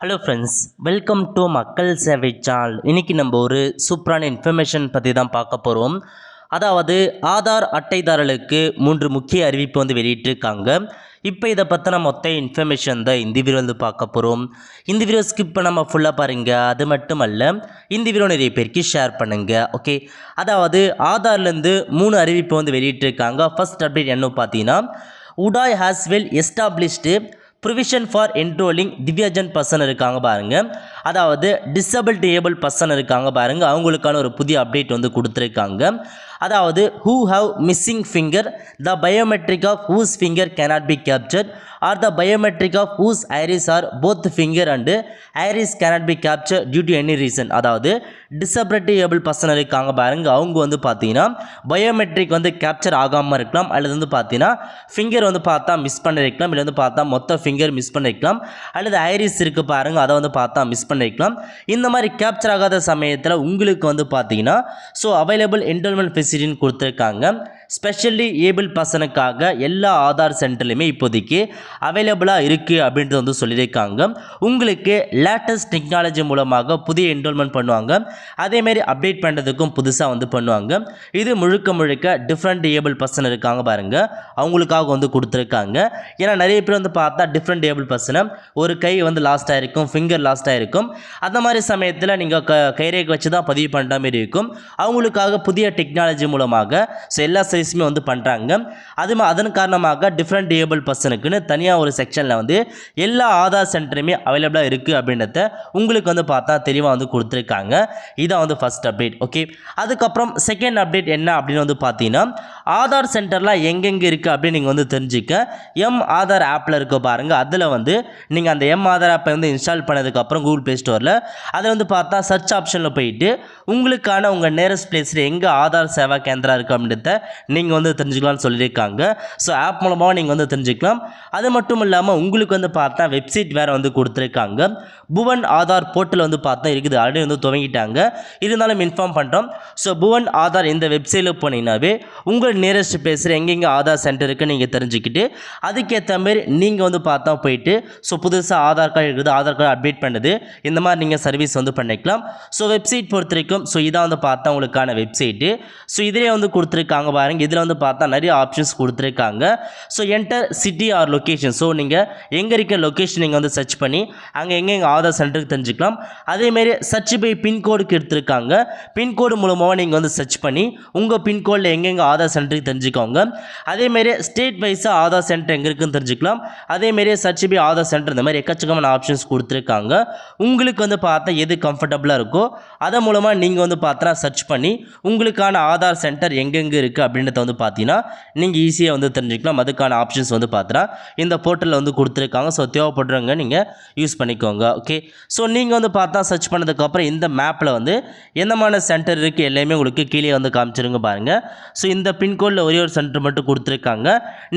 Hello friends, welcome to மக்கள் சேவை channel. இன்றைக்கி நம்ம ஒரு சூப்பரான இன்ஃபர்மேஷன் பற்றி தான் பார்க்க போகிறோம். அதாவது ஆதார் அட்டைதாரர்களுக்கு 3 முக்கிய அறிவிப்பு வெளியிட்டிருக்காங்க. இப்போ இதை பற்றின மொத்த இன்ஃபர்மேஷன் தான் இந்த வீடியோ பார்க்க போகிறோம். இந்த வீடியோ ஸ்கிப் பண்ணாமல் ஃபுல்லாக பாருங்கள். அது மட்டும் அல்ல, இந்த வீடியோ நிறைய பேருக்கு ஷேர் பண்ணுங்கள். ஓகே, அதாவது ஆதார்லேருந்து 3 அறிவிப்பு வெளியிட்டிருக்காங்க. ஃபர்ஸ்ட் அப்டேட் என்ன பார்த்தீங்கன்னா, UIDAI has well established provision for enrolling Divyangjan person இருக்காங்க பாருங்கள். அதாவது டிசபிள்ட் ஏபிள் பர்சன் இருக்காங்க பாருங்கள். அவங்களுக்கான ஒரு புதிய அப்டேட் கொடுத்துருக்காங்க. அதாவது who have missing finger, the biometric of whose finger cannot be captured or the biometric of whose iris or both finger and iris cannot be capture due to any reason. அதாவது disability able person இருக்காங்க பாருங்க. அவங்க பார்த்தீங்கன்னா biometric capture ஆகாமல் இருக்கலாம், அல்லது பார்த்தீங்கன்னா finger பார்த்தா மிஸ் பண்ணிருக்கலாம், இல்லை பார்த்தா மொத்த ஃபிங்கர் மிஸ் பண்ணிருக்கலாம், அல்லது ஐரிஸ் இருக்குது பாருங்க, அதை பார்த்தா மிஸ் பண்ணிருக்கலாம். இந்த மாதிரி கேப்சர் ஆகாத சமயத்தில் உங்களுக்கு பார்த்தீங்கன்னா அவைலபிள் என்ரோல்மெண்ட் ஃபெசிலிட்டின்னு கொடுத்துருக்காங்க. ஸ்பெஷலி ஏபிள் பர்சனுக்காக எல்லா ஆதார் சென்டர்லையுமே இப்போதைக்கு அவைலபிளாக இருக்குது அப்படின்றது சொல்லியிருக்காங்க. உங்களுக்கு லேட்டஸ்ட் டெக்னாலஜி மூலமாக புதிய என்ரோல்மெண்ட் பண்ணுவாங்க, அதேமாரி அப்டேட் பண்ணுறதுக்கும் புதுசாக பண்ணுவாங்க. இது முழுக்க டிஃப்ரெண்ட் ஏபிள் பர்சன் இருக்காங்க பாருங்கள், அவங்களுக்காக கொடுத்துருக்காங்க. ஏன்னா நிறைய பேர் பார்த்தா டிஃப்ரெண்ட் ஏபிள் பர்சனை ஒரு கை லாஸ்ட்டாக இருக்கும், ஃபிங்கர் லாஸ்ட்டாக இருக்கும். அந்த மாதிரி சமயத்தில் நீங்கள் கைரேகை வச்சு தான் பதிவு பண்ணுற மாதிரி இருக்கும். அவங்களுக்காக புதிய டெக்னாலஜி மூலமாக எல்லா சைஸுமே பண்ணுறாங்க. அதன் காரணமாக டிஃப்ரெண்ட் ஏபிள் பர்சனுக்குன்னு தனியாக ஒரு செக்ஷனில் எல்லா ஆதார் சென்டருமே அவைலபிளாக இருக்குது அப்படின்றத உங்களுக்கு பார்த்தா தெளிவாக கொடுத்துருக்காங்க. இதான் ஃபர்ஸ்ட் அப்டேட். ஓகே, அதுக்கப்புறம் செகண்ட் அப்டேட் என்ன அப்படின்னு பார்த்தீங்கன்னா, ஆதார் சென்டரில் எங்கெங்கே இருக்குது அப்படின்னு நீங்கள் தெரிஞ்சுக்க எம் ஆதார் ஆப்பில் இருக்க பாருங்கள். அதில் நீங்கள் அந்த எம் ஆதார் ஆப்பை இன்ஸ்டால் பண்ணதுக்கப்புறம் கூகுள் ப்ளே ஸ்டோரில் அதில் பார்த்தா சர்ச் ஆப்ஷனில் போயிட்டு உங்களுக்கான உங்கள் நியரஸ்ட் பிளேஸில் எங்கே ஆதார் சேவா கேந்திரா இருக்குது அப்படின்றத நீங்கள் தெரிஞ்சுக்கலாம்னு சொல்லியிருக்காங்க. ஸோ ஆப் மூலமாக நீங்கள் தெரிஞ்சுக்கலாம். அது மட்டும் இல்லாமல் உங்களுக்கு பார்த்தா வெப்சைட் வேறு கொடுத்துருக்காங்க. புவன் ஆதார் போர்ட்டல் பார்த்தா இருக்குது, ஆல்ரெடி துவங்கிட்டாங்க. இருந்தாலும் இன்ஃபார்ம் பண்ணுறோம். ஸோ புவன் ஆதார் இந்த வெப்சைட்டில் போனீங்கன்னாவே உங்கள் நியரஸ்ட் பிளேஸில் எங்கெங்கே ஆதார் சென்டர் இருக்குது நீங்கள் தெரிஞ்சுக்கிட்டு அதுக்கேற்ற மாதிரி நீங்கள் பார்த்தா போயிட்டு புதுசாக ஆதார் கார்டு இருக்குது, ஆதார் கார்டு அப்டேட் பண்ணுது, இந்த மாதிரி நீங்கள் சர்வீஸ் பண்ணிக்கலாம். ஸோ வெப்சைட் பொறுத்த வரைக்கும் இதான் பார்த்தா உங்களுக்கான வெப்சைட்டு. ஸோ இதிலே கொடுத்துருக்காங்க பாருங்க. இதில் பார்த்தா நிறைய ஆப்ஷன்ஸ் கொடுத்துருக்காங்க. So enter city or location. So நீங்கள் எங்கே இருக்க லொக்கேஷன் நீங்கள் சர்ச் பண்ணி அங்கே எங்கே ஆதார் சென்டருக்கு தெரிஞ்சுக்கலாம். அதேமாரி சர்ச் பை பின்கோடுக்கு எடுத்திருக்காங்க. பின்கோடு மூலமாக நீங்கள் சர்ச் பண்ணி உங்கள் பின்கோடில் எங்கெங்கே ஆதார் சென்டருக்கு தெரிஞ்சுக்கோங்க. அதேமாரி ஸ்டேட் வைஸாக ஆதார் சென்டர் எங்கே இருக்குன்னு தெரிஞ்சுக்கலாம். அதேமாரி சர்ச் பை ஆதார் சென்டர், இந்த மாதிரி எக்கச்சக்கமான ஆப்ஷன்ஸ் கொடுத்துருக்காங்க. உங்களுக்கு பார்த்தா எது கம்ஃபர்டபுளாக இருக்கோ அதை மூலமாக நீங்கள் பார்த்தா சர்ச் பண்ணி உங்களுக்கான ஆதார் சென்டர் எங்கெங்கே இருக்குது அப்படின்றத பார்த்தீங்கன்னா நீங்கள் ஈஸியாக தெரிஞ்சுக்கலாம். அதுக்கான ஆப்ஷன்ஸ் பார்த்தா இந்த போர்ட்டலில் கொடுத்துருக்காங்க. ஸோ தேவைப்படுறவங்க நீங்கள் யூஸ் பண்ணிக்கோங்க. ஓகே, ஸோ நீங்கள் பார்த்தா சர்ச் பண்ணதுக்கப்புறம் இந்த மேப்பில் எந்த மாதிரி சென்டர் இருக்குது எல்லாமே உங்களுக்கு கீழே காமிச்சிருங்க பாருங்கள். ஸோ இந்த பின்கோடில் ஒரே ஒரு சென்டர் மட்டும் கொடுத்துருக்காங்க.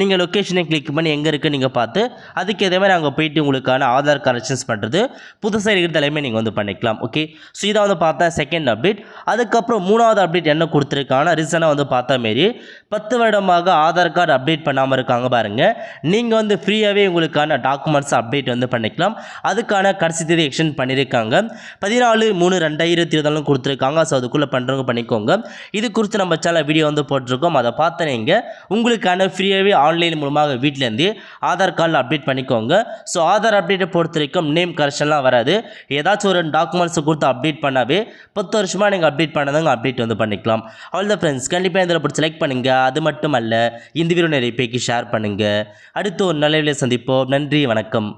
நீங்கள் லொக்கேஷனை கிளிக் பண்ணி எங்கே இருக்குது நீங்கள் பார்த்து அதுக்கு எதே மாதிரி அங்கே போயிட்டு உங்களுக்கான ஆதார் கரெக்ஷன்ஸ் பண்ணுறது புதுசாக இருக்கிறது எல்லாமே நீங்கள் பண்ணிக்கலாம். ஓகே, ஸோ இதை பார்த்தா செகண்ட் அப்டேட். அதுக்கப்புறம் மூணாவது அப்டேட் என்ன கொடுத்துருக்காங்கன்னா, ரீசனாக பார்த்தா மாரி 10 வருடமாக ஆதார் கார்டு அப்டேட் பண்ணாமல் இருக்காங்க பாருங்கள். நீங்கள் ஃப்ரீயாகவே உங்களுக்கான டாக்குமெண்ட்ஸ் அப்டேட் பண்ணிக்கலாம். அதுக்கான கடைசி தேதி எக்ஸ்டெண்ட் பண்ணியிருக்காங்க. 14/3/2024 கொடுத்துருக்காங்க. ஸோ அதுக்குள்ளே பண்ணுறவங்க பண்ணிக்கோங்க. இது குறித்து நம்ம சேனல் வீடியோ போட்டிருக்கோம். அதை பார்த்து நீங்கள் உங்களுக்கான ஃப்ரீயாகவே ஆன்லைன் மூலமாக வீட்டிலேருந்து ஆதார் கார்டில் அப்டேட் பண்ணிக்கோங்க. ஸோ ஆதார் அப்டேட்டை பொறுத்த வரைக்கும் நேம் கரெக்ஷன்லாம் வராது. ஏதாச்சும் ஒரு டாக்குமெண்ட்ஸை கொடுத்து அப்டேட் பண்ணாவே 10 வருஷமாக நீங்கள் அப்டேட் பண்ணாதவங்க அப்டேட் பண்ணிக்கலாம். அவ்வளோதான் ஃப்ரெண்ட்ஸ், கண்டிப்பாக இதில் பிடிச்சி லைக் பண்ணுங்கள். அது மட்டும் அல்ல, இந்த வீடியோ நிறைய பேருக்கு ஷேர் பண்ணுங்கள். அடுத்து ஒரு நல்ல வீடியோவில் சந்திப்போம். நன்றி, வணக்கம்.